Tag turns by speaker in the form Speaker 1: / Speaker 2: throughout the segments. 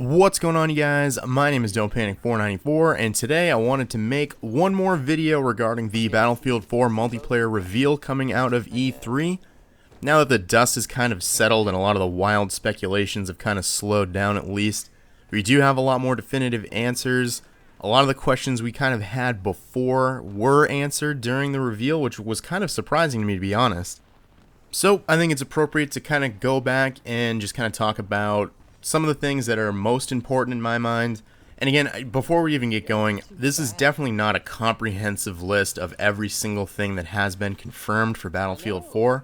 Speaker 1: What's going on, you guys? My name is Don't Panic 494, and today I wanted to make one more video regarding the Battlefield 4 multiplayer reveal coming out of E3. Now that the dust has kind of settled and a lot of the wild speculations have kind of slowed down, at least, we do have a lot more definitive answers. A lot of the questions we kind of had before were answered during the reveal, which was kind of surprising to me, to be honest. So I think it's appropriate to kind of go back and just kind of talk about some of the things that are most important in my mind. And again, before we even get going, this is definitely not a comprehensive list of every single thing that has been confirmed for Battlefield 4.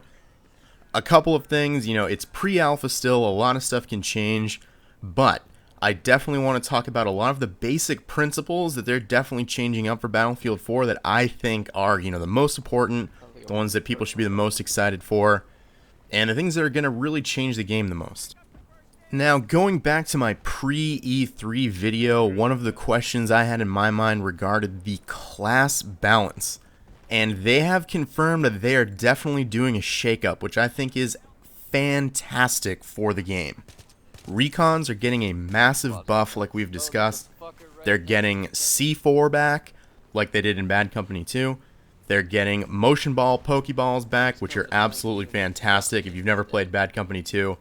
Speaker 1: A couple of things, it's pre-alpha still, a lot of stuff can change, but I definitely want to talk about a lot of the basic principles that they're definitely changing up for Battlefield 4 that I think are, the most important, the ones that people should be the most excited for, and the things that are going to really change the game the most. Now, going back to my pre-E3 video, one of the questions I had in my mind regarded the class balance. And they have confirmed that they are definitely doing a shakeup, which I think is fantastic for the game. Recons are getting a massive buff like we've discussed. They're getting C4 back, like they did in Bad Company 2. They're getting motion ball Pokeballs back, which are absolutely fantastic. If you've never played Bad Company 2,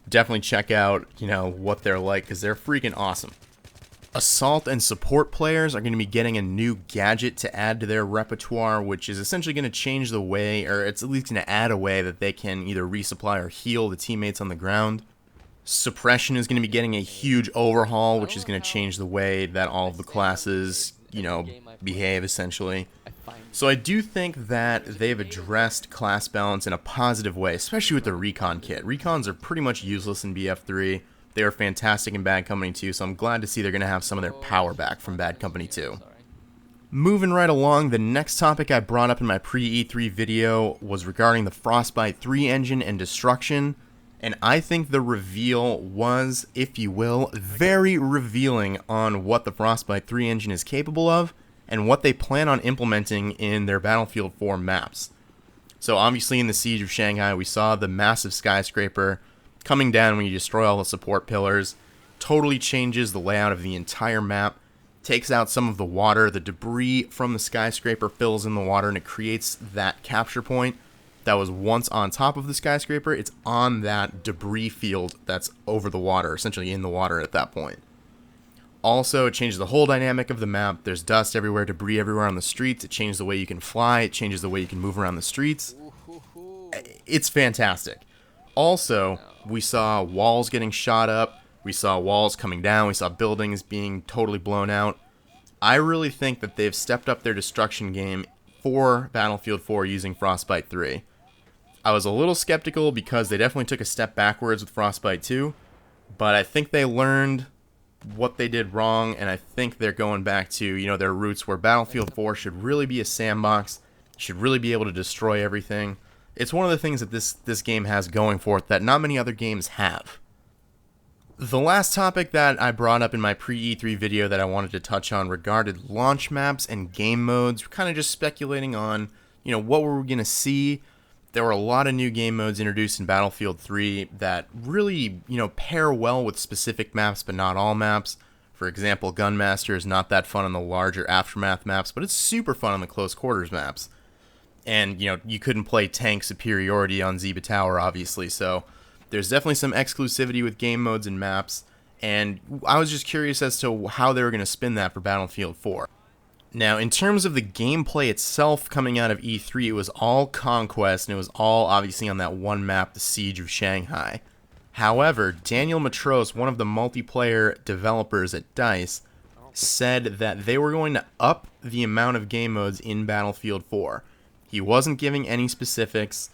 Speaker 1: definitely check out, what they're like, because they're freaking awesome. Assault and support players are going to be getting a new gadget to add to their repertoire, which is essentially going to change the way, or it's at least going to add a way that they can either resupply or heal the teammates on the ground. Suppression is going to be getting a huge overhaul, which is going to change the way that all of the classes, behave, essentially. So I do think that they've addressed class balance in a positive way, especially with the Recon kit. Recons are pretty much useless in BF3. They were fantastic in Bad Company 2, so I'm glad to see they're going to have some of their power back from Bad Company 2. Moving right along, the next topic I brought up in my pre-E3 video was regarding the Frostbite 3 engine and destruction, and I think the reveal was, if you will, very revealing on what the Frostbite 3 engine is capable of, and what they plan on implementing in their Battlefield 4 maps. So obviously in the Siege of Shanghai, we saw the massive skyscraper coming down when you destroy all the support pillars. Totally changes the layout of the entire map, takes out some of the water, the debris from the skyscraper fills in the water, and it creates that capture point that was once on top of the skyscraper. It's on that debris field that's over the water, essentially in the water at that point. Also, it changes the whole dynamic of the map. There's dust everywhere, debris everywhere on the streets. It changes the way you can fly. It changes the way you can move around the streets. It's fantastic. Also, we saw walls getting shot up. We saw walls coming down. We saw buildings being totally blown out. I really think that they've stepped up their destruction game for Battlefield 4 using Frostbite 3. I was a little skeptical because they definitely took a step backwards with Frostbite 2, but I think they learned what they did wrong, and I think they're going back to, their roots, where Battlefield 4 should really be a sandbox, should really be able to destroy everything. It's one of the things that this game has going for it that not many other games have. The last topic that I brought up in my pre-E3 video that I wanted to touch on regarded launch maps and game modes. We're kind of just speculating on, what we're going to see. There were a lot of new game modes introduced in Battlefield 3 that really, pair well with specific maps, but not all maps. For example, Gunmaster is not that fun on the larger Aftermath maps, but it's super fun on the close quarters maps. And, you couldn't play tank superiority on Zeba Tower, obviously, so there's definitely some exclusivity with game modes and maps, and I was just curious as to how they were going to spin that for Battlefield 4. Now, in terms of the gameplay itself coming out of E3, it was all Conquest, and it was all obviously on that one map, the Siege of Shanghai. However, Daniel Matros, one of the multiplayer developers at DICE, said that they were going to up the amount of game modes in Battlefield 4. He wasn't giving any specifics.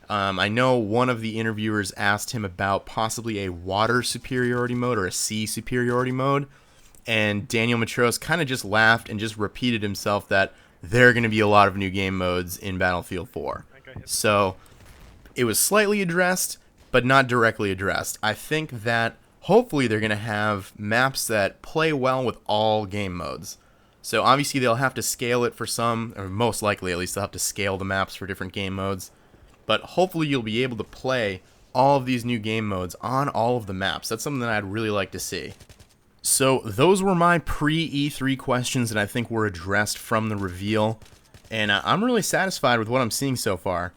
Speaker 1: I know one of the interviewers asked him about possibly a water superiority mode or a sea superiority mode, and Daniel Matros kind of just laughed and just repeated himself that there are going to be a lot of new game modes in Battlefield 4. So it was slightly addressed, but not directly addressed. I think that hopefully they're going to have maps that play well with all game modes. So obviously they'll have to scale it for some, or most likely at least they'll have to scale the maps for different game modes. But hopefully you'll be able to play all of these new game modes on all of the maps. That's something that I'd really like to see. So those were my pre-E3 questions that I think were addressed from the reveal, and I'm really satisfied with what I'm seeing so far.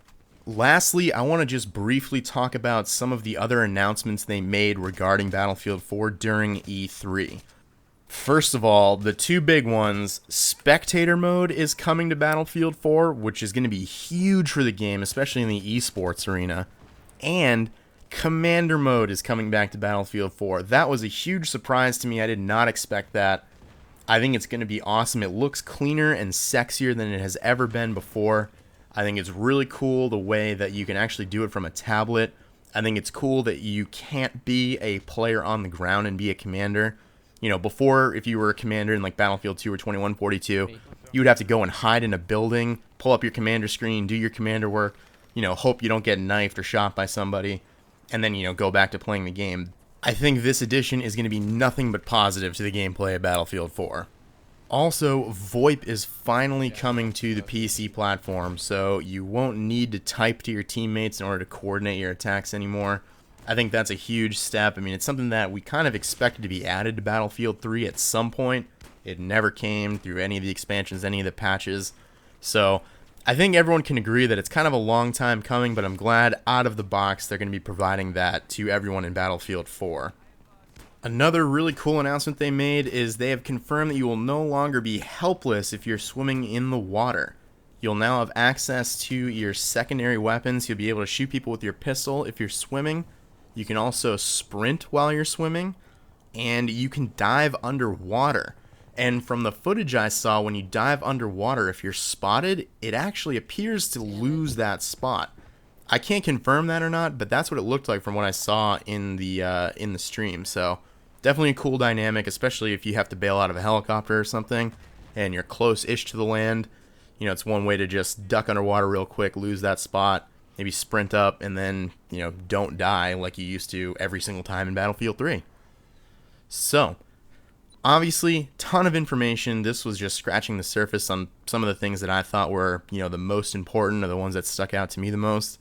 Speaker 1: Lastly, I want to just briefly talk about some of the other announcements they made regarding Battlefield 4 during E3. First of all, the two big ones, Spectator Mode is coming to Battlefield 4, which is going to be huge for the game, especially in the esports arena, and Commander Mode is coming back to Battlefield 4. That was a huge surprise to me. I did not expect that. I think it's going to be awesome. It looks cleaner and sexier than it has ever been before. I think it's really cool the way that you can actually do it from a tablet. I think it's cool that you can't be a player on the ground and be a commander. You know, before, if you were a commander in like Battlefield 2 or 2142, you would have to go and hide in a building, pull up your commander screen, do your commander work, you know, hope you don't get knifed or shot by somebody, and then, you know, go back to playing the game. I think this edition is going to be nothing but positive to the gameplay of Battlefield 4. Also, VoIP is finally coming to the PC platform, so you won't need to type to your teammates in order to coordinate your attacks anymore. I think that's a huge step. I mean, it's something that we kind of expected to be added to Battlefield 3 at some point. It never came through any of the expansions, any of the patches. So I think everyone can agree that it's kind of a long time coming, but I'm glad out of the box they're going to be providing that to everyone in Battlefield 4. Another really cool announcement they made is they have confirmed that you will no longer be helpless if you're swimming in the water. You'll now have access to your secondary weapons. You'll be able to shoot people with your pistol if you're swimming. You can also sprint while you're swimming, and you can dive underwater. And from the footage I saw, when you dive underwater, if you're spotted, it actually appears to lose that spot. I can't confirm that or not, but that's what it looked like from what I saw in the stream. So definitely a cool dynamic, especially if you have to bail out of a helicopter or something, and you're close-ish to the land. You know, it's one way to just duck underwater real quick, lose that spot, maybe sprint up, and then, you know, don't die like you used to every single time in Battlefield 3. So, obviously, ton of information. This was just scratching the surface on some of the things that I thought were, you know, the most important or the ones that stuck out to me the most.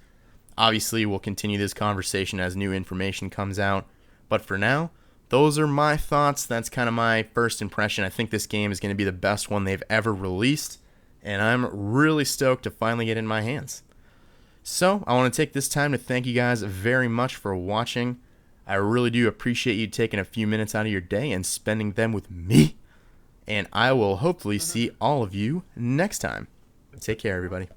Speaker 1: Obviously, we'll continue this conversation as new information comes out. But for now, those are my thoughts. That's kind of my first impression. I think this game is going to be the best one they've ever released, and I'm really stoked to finally get it in my hands. So, I want to take this time to thank you guys very much for watching. I really do appreciate you taking a few minutes out of your day and spending them with me. And I will hopefully see all of you next time. Take care, everybody.